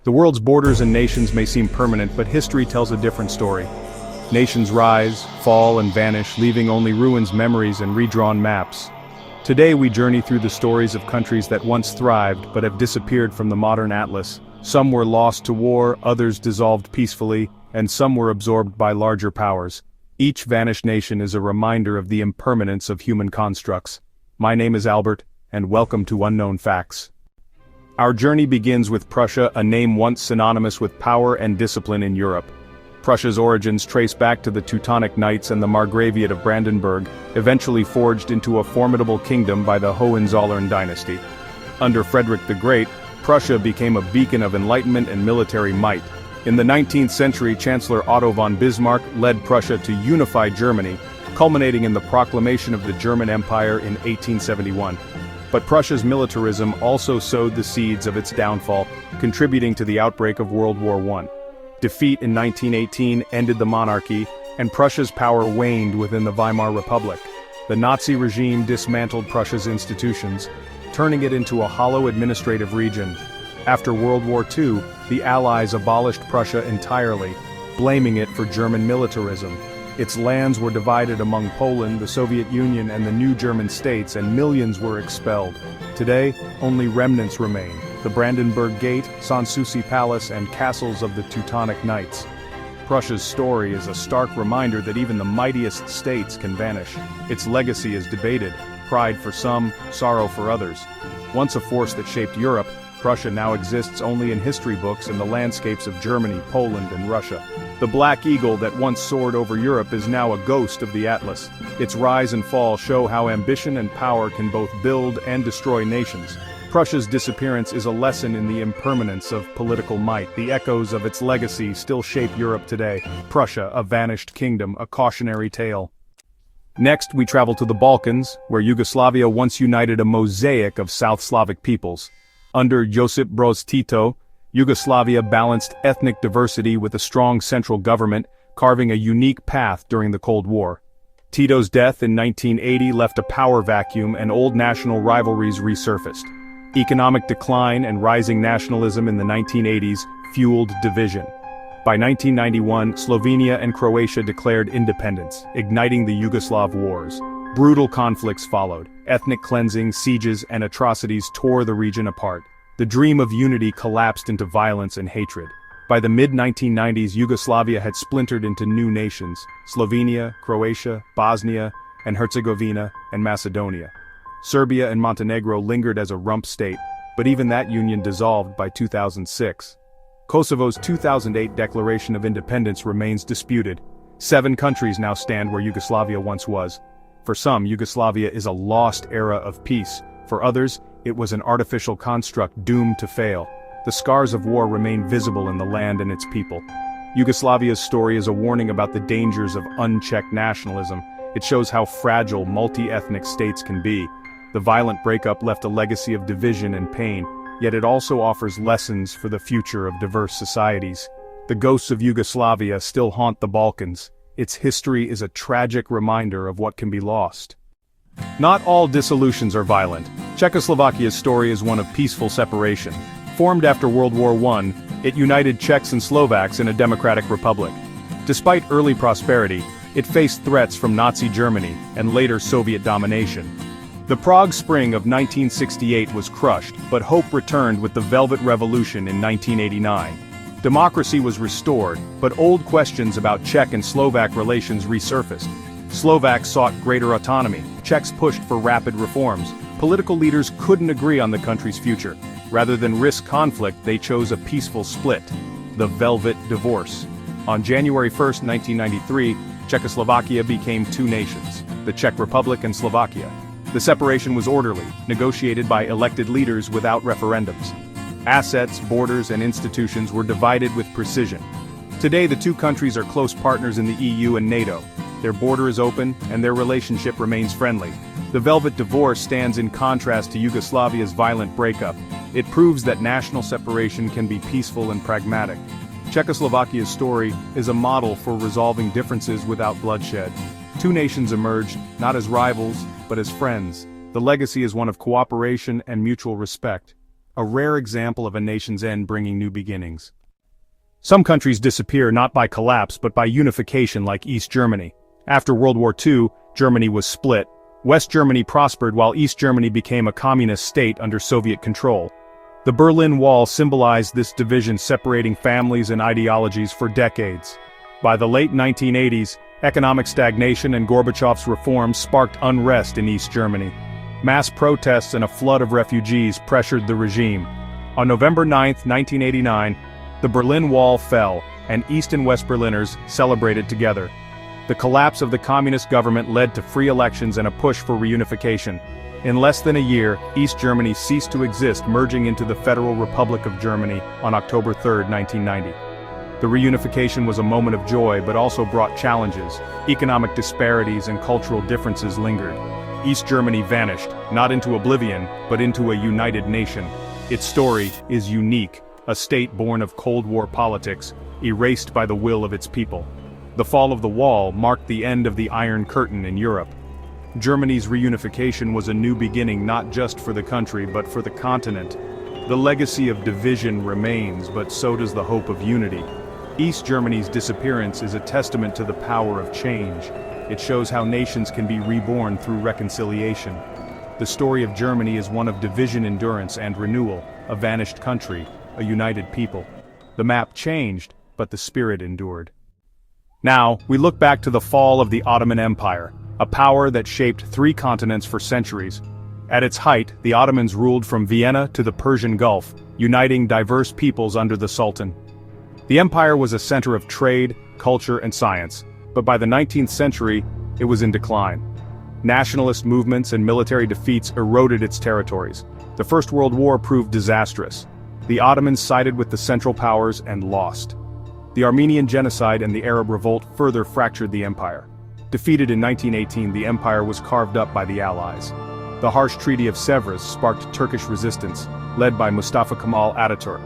The world's borders and nations may seem permanent, but history tells a different story. Nations rise, fall, and vanish, leaving only ruins, memories, and redrawn maps. Today we journey through the stories of countries that once thrived but have disappeared from the modern atlas. Some were lost to war, others dissolved peacefully, and some were absorbed by larger powers. Each vanished nation is a reminder of the impermanence of human constructs. My name is Albert, and welcome to Unknown Facts. Our journey begins with Prussia, a name once synonymous with power and discipline in Europe. Prussia's origins trace back to the Teutonic Knights and the Margraviate of Brandenburg, eventually forged into a formidable kingdom by the Hohenzollern dynasty. Under Frederick the Great, Prussia became a beacon of enlightenment and military might. In the 19th century, Chancellor Otto von Bismarck led Prussia to unify Germany, culminating in the proclamation of the German Empire in 1871. But Prussia's militarism also sowed the seeds of its downfall, contributing to the outbreak of World War I. Defeat in 1918 ended the monarchy, and Prussia's power waned within the Weimar Republic. The Nazi regime dismantled Prussia's institutions, turning it into a hollow administrative region. After World War II, the Allies abolished Prussia entirely, blaming it for German militarism. Its lands were divided among Poland, the Soviet Union, and the new German states, and millions were expelled. Today, only remnants remain: the Brandenburg Gate, Sanssouci Palace, and castles of the Teutonic Knights. Prussia's story is a stark reminder that even the mightiest states can vanish. Its legacy is debated: pride for some, sorrow for others. Once a force that shaped Europe, Prussia now exists only in history books and the landscapes of Germany, Poland, and Russia. The Black Eagle that once soared over Europe is now a ghost of the Atlas. Its rise and fall show how ambition and power can both build and destroy nations. Prussia's disappearance is a lesson in the impermanence of political might. The echoes of its legacy still shape Europe today. Prussia, a vanished kingdom, a cautionary tale. Next, we travel to the Balkans, where Yugoslavia once united a mosaic of South Slavic peoples. Under Josip Broz Tito, Yugoslavia balanced ethnic diversity with a strong central government, carving a unique path during the Cold War. Tito's death in 1980 left a power vacuum and old national rivalries resurfaced. Economic decline and rising nationalism in the 1980s fueled division. By 1991, Slovenia and Croatia declared independence, igniting the Yugoslav wars. Brutal conflicts followed. Ethnic cleansing, sieges, and atrocities tore the region apart. The dream of unity collapsed into violence and hatred. By the mid-1990s, Yugoslavia had splintered into new nations: Slovenia, Croatia, Bosnia and Herzegovina, and Macedonia. Serbia and Montenegro lingered as a rump state, but even that union dissolved by 2006. Kosovo's 2008 declaration of independence remains disputed. 7 countries now stand where Yugoslavia once was. For some, Yugoslavia is a lost era of peace. For others, it was an artificial construct doomed to fail. The scars of war remain visible in the land and its people. Yugoslavia's story is a warning about the dangers of unchecked nationalism. It shows how fragile multi-ethnic states can be. The violent breakup left a legacy of division and pain, yet it also offers lessons for the future of diverse societies. The ghosts of Yugoslavia still haunt the Balkans. Its history is a tragic reminder of what can be lost. Not all dissolutions are violent. Czechoslovakia's story is one of peaceful separation. Formed after World War I, it united Czechs and Slovaks in a democratic republic. Despite early prosperity, it faced threats from Nazi Germany and later Soviet domination. The Prague Spring of 1968 was crushed, but hope returned with the Velvet Revolution in 1989. Democracy was restored, but old questions about Czech and Slovak relations resurfaced. Slovaks sought greater autonomy. Czechs pushed for rapid reforms. Political leaders couldn't agree on the country's future. Rather than risk conflict, they chose a peaceful split: the Velvet Divorce. On January 1, 1993, Czechoslovakia became 2 nations: the Czech Republic and Slovakia. The separation was orderly, negotiated by elected leaders without referendums. Assets, borders, and institutions were divided with precision. Today, the 2 countries are close partners in the EU and NATO. Their border is open, and their relationship remains friendly. The Velvet Divorce stands in contrast to Yugoslavia's violent breakup. It proves that national separation can be peaceful and pragmatic. Czechoslovakia's story is a model for resolving differences without bloodshed. 2 nations emerged, not as rivals, but as friends. The legacy is one of cooperation and mutual respect. a rare example of a nation's end bringing new beginnings. Some countries disappear not by collapse but by unification, like East Germany. After World War II, Germany was split. West Germany prospered while East Germany became a communist state under Soviet control. The Berlin Wall symbolized this division, separating families and ideologies for decades. By the late 1980s, economic stagnation and Gorbachev's reforms sparked unrest in East Germany. Mass protests and a flood of refugees pressured the regime. On November 9, 1989, the Berlin Wall fell, and East and West Berliners celebrated together. The collapse of the communist government led to free elections and a push for reunification. In less than a year, East Germany ceased to exist, merging into the Federal Republic of Germany on October 3, 1990. The reunification was a moment of joy but also brought challenges. Economic disparities and cultural differences lingered. East Germany vanished, not into oblivion, but into a united nation. Its story is unique, a state born of Cold War politics, erased by the will of its people. The fall of the wall marked the end of the Iron Curtain in Europe. Germany's reunification was a new beginning not just for the country but for the continent. The legacy of division remains, but so does the hope of unity. East Germany's disappearance is a testament to the power of change. It shows how nations can be reborn through reconciliation. The story of Germany is one of division, endurance, and renewal, a vanished country, a united people. The map changed, but the spirit endured. Now, we look back to the fall of the Ottoman Empire, a power that shaped 3 continents for centuries. At its height, the Ottomans ruled from Vienna to the Persian Gulf, uniting diverse peoples under the Sultan. The empire was a center of trade, culture, and science, but by the 19th century, it was in decline. Nationalist movements and military defeats eroded its territories. The First World War proved disastrous. The Ottomans sided with the Central Powers and lost. The Armenian Genocide and the Arab Revolt further fractured the empire. Defeated in 1918, the empire was carved up by the Allies. The harsh Treaty of Sèvres sparked Turkish resistance, led by Mustafa Kemal Ataturk.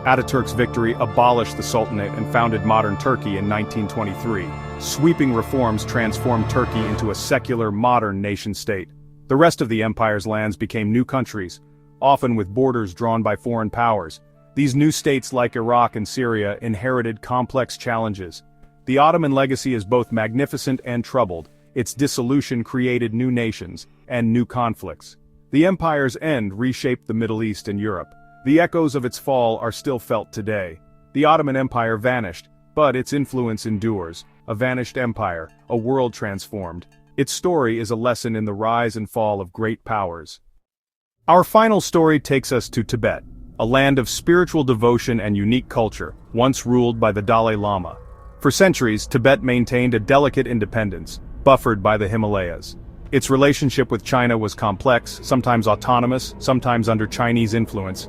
Ataturk's victory abolished the Sultanate and founded modern Turkey in 1923. Sweeping reforms transformed Turkey into a secular, modern nation-state. The rest of the empire's lands became new countries, often with borders drawn by foreign powers. These new states, like Iraq and Syria, inherited complex challenges. The Ottoman legacy is both magnificent and troubled. Its dissolution created new nations and new conflicts. The empire's end reshaped the Middle East and Europe. The echoes of its fall are still felt today. The Ottoman Empire vanished, but its influence endures. A vanished empire, a world transformed. Its story is a lesson in the rise and fall of great powers. Our final story takes us to Tibet, a land of spiritual devotion and unique culture, once ruled by the Dalai Lama. For centuries, Tibet maintained a delicate independence, buffered by the Himalayas. Its relationship with China was complex, sometimes autonomous, sometimes under Chinese influence.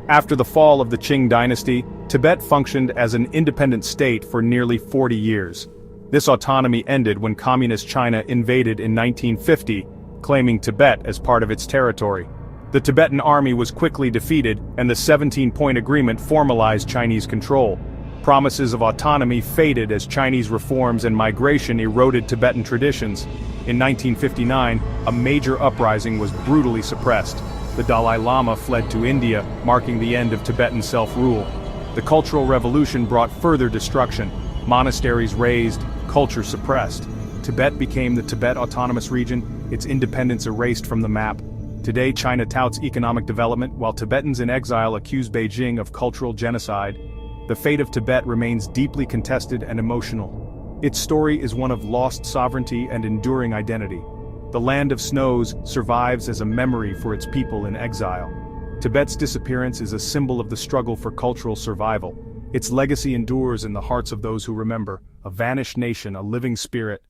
After the fall of the Qing dynasty, Tibet functioned as an independent state for nearly 40 years. This autonomy ended when Communist China invaded in 1950, claiming Tibet as part of its territory. The Tibetan army was quickly defeated, and the 17-point agreement formalized Chinese control. Promises of autonomy faded as Chinese reforms and migration eroded Tibetan traditions. In 1959, a major uprising was brutally suppressed. The Dalai Lama fled to India, marking the end of Tibetan self-rule. The Cultural Revolution brought further destruction. Monasteries razed, culture suppressed. Tibet became the Tibet Autonomous Region, its independence erased from the map. Today, China touts economic development, while Tibetans in exile accuse Beijing of cultural genocide. The fate of Tibet remains deeply contested and emotional. Its story is one of lost sovereignty and enduring identity. The land of snows survives as a memory for its people in exile. Tibet's disappearance is a symbol of the struggle for cultural survival. Its legacy endures in the hearts of those who remember, a vanished nation, a living spirit.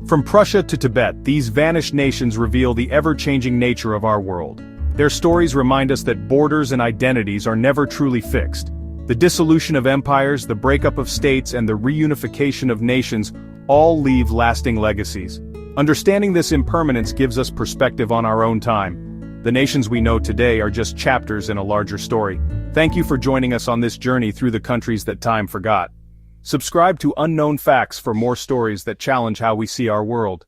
From Prussia to Tibet, these vanished nations reveal the ever-changing nature of our world. Their stories remind us that borders and identities are never truly fixed. The dissolution of empires, the breakup of states, and the reunification of nations all leave lasting legacies. Understanding this impermanence gives us perspective on our own time. The nations we know today are just chapters in a larger story. Thank you for joining us on this journey through the countries that time forgot. Subscribe to Unknown Facts for more stories that challenge how we see our world.